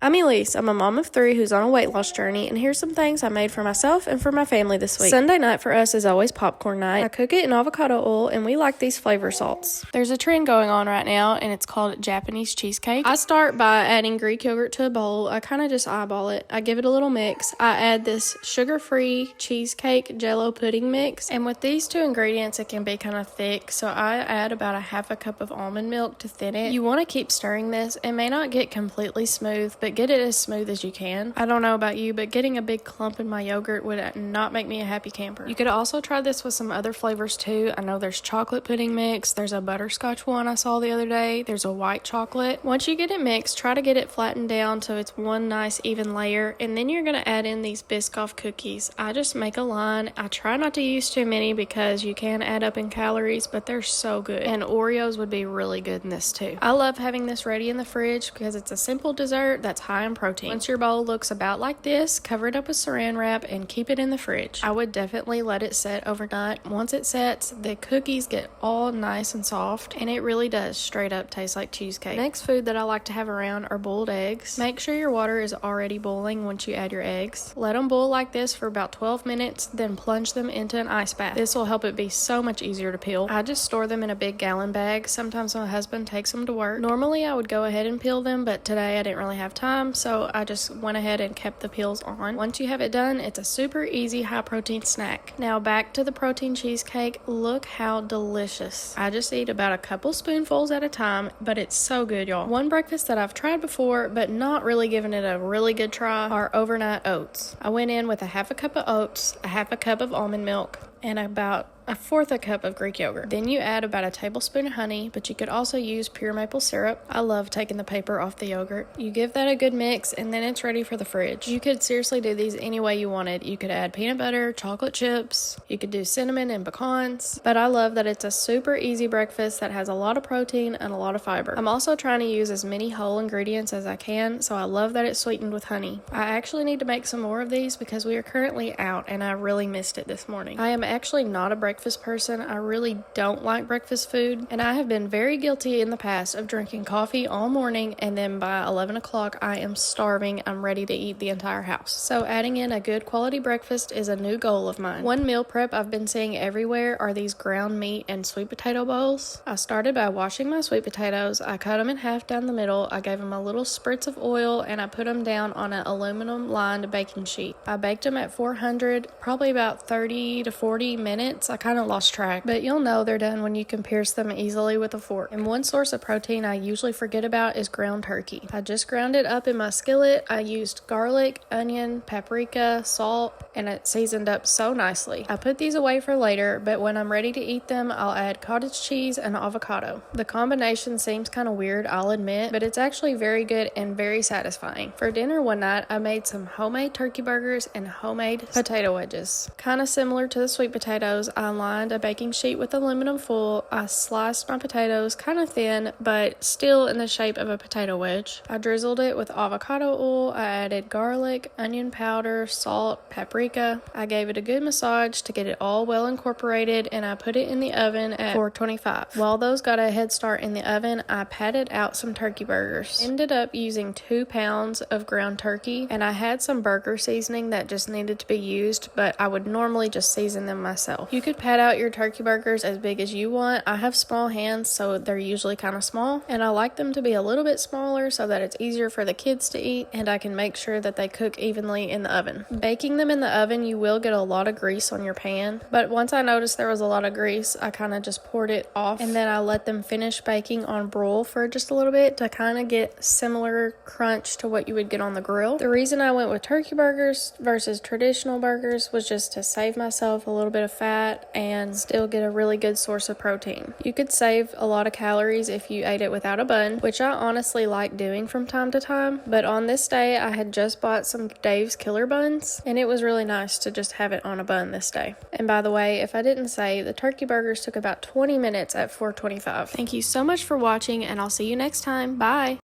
I'm Elise. I'm a mom of 3 who's on a weight loss journey, and here's some things I made for myself and for my family this week. Sunday night for us is always popcorn night. I cook it in avocado oil, and we like these flavor salts. There's a trend going on right now, and it's called Japanese cheesecake. I start by adding Greek yogurt to a bowl. I kind of just eyeball it. I give it a little mix. I add this sugar-free cheesecake jello pudding mix, and with these 2 ingredients, it can be kind of thick, so I add about a half a cup of almond milk to thin it. You want to keep stirring this. It may not get completely smooth, but get it as smooth as you can. I don't know about you, but getting a big clump in my yogurt would not make me a happy camper. You could also try this with some other flavors too. I know there's chocolate pudding mix, there's a butterscotch one I saw the other day, there's a white chocolate. Once you get it mixed, try to get it flattened down so it's one nice even layer, and then you're going to add in these Biscoff cookies. I just make a line. I try not to use too many because you can add up in calories, but they're so good, and Oreos would be really good in this too. I love having this ready in the fridge because it's a simple dessert that's high in protein. Once your bowl looks about like this, cover it up with saran wrap and keep it in the fridge. I would definitely let it set overnight. Once it sets, the cookies get all nice and soft, and it really does straight up taste like cheesecake. Next food that I like to have around are boiled eggs. Make sure your water is already boiling once you add your eggs. Let them boil like this for about 12 minutes, then plunge them into an ice bath. This will help it be so much easier to peel. I just store them in a big gallon bag. Sometimes my husband takes them to work. Normally I would go ahead and peel them, but today I didn't really have time, so I just went ahead and kept the peels on. Once you have it done, it's a super easy high protein snack. Now back to the protein cheesecake. Look how delicious. I just eat about a couple spoonfuls at a time, but it's so good, y'all. One breakfast that I've tried before but not really given it a really good try are overnight oats. I went in with a half a cup of oats, a half a cup of almond milk, and about a fourth a cup of Greek yogurt. Then you add about a tablespoon of honey, but you could also use pure maple syrup. I love taking the paper off the yogurt. You give that a good mix, and then it's ready for the fridge. You could seriously do these any way you wanted. You could add peanut butter, chocolate chips, you could do cinnamon and pecans, but I love that it's a super easy breakfast that has a lot of protein and a lot of fiber. I'm also trying to use as many whole ingredients as I can, so I love that it's sweetened with honey. I actually need to make some more of these because we are currently out, and I really missed it this morning. I am actually not a breakfast person. I really don't like breakfast food, and I have been very guilty in the past of drinking coffee all morning, and then by 11 o'clock I am starving. I'm ready to eat the entire house. So adding in a good quality breakfast is a new goal of mine. One meal prep I've been seeing everywhere are these ground meat and sweet potato bowls. I started by washing my sweet potatoes. I cut them in half down the middle. I gave them a little spritz of oil, and I put them down on an aluminum lined baking sheet. I baked them at 400, probably about 30 to 40 minutes. I kind of lost track, but you'll know they're done when you can pierce them easily with a fork. And one source of protein I usually forget about is ground turkey. I just ground it up in my skillet. I used garlic, onion, paprika, salt, and it seasoned up so nicely. I put these away for later, but when I'm ready to eat them, I'll add cottage cheese and avocado. The combination seems kind of weird, I'll admit, but it's actually very good and very satisfying. For dinner one night, I made some homemade turkey burgers and homemade potato wedges. Kind of similar to the sweet potatoes, I lined a baking sheet with aluminum foil. I sliced my potatoes kind of thin, but still in the shape of a potato wedge. I drizzled it with avocado oil. I added garlic, onion powder, salt, paprika. I gave it a good massage to get it all well incorporated, and I put it in the oven at 425. While those got a head start in the oven, I patted out some turkey burgers. Ended up using 2 pounds of ground turkey, and I had some burger seasoning that just needed to be used, but I would normally just season them myself. You could pat out your turkey burgers as big as you want. I have small hands, so they're usually kind of small, and I like them to be a little bit smaller so that it's easier for the kids to eat, and I can make sure that they cook evenly in the oven. Baking them in the oven, you will get a lot of grease on your pan, but once I noticed there was a lot of grease, I kind of just poured it off, and then I let them finish baking on broil for just a little bit to kind of get similar crunch to what you would get on the grill. The reason I went with turkey burgers versus traditional burgers was just to save myself a little bit of fat and still get a really good source of protein. You could save a lot of calories if you ate it without a bun, which I honestly like doing from time to time, but on this day I had just bought some Dave's Killer Buns, and it was really nice to just have it on a bun this day. And by the way, if I didn't say, the turkey burgers took about 20 minutes at 425. Thank you so much for watching, and I'll see you next time. Bye!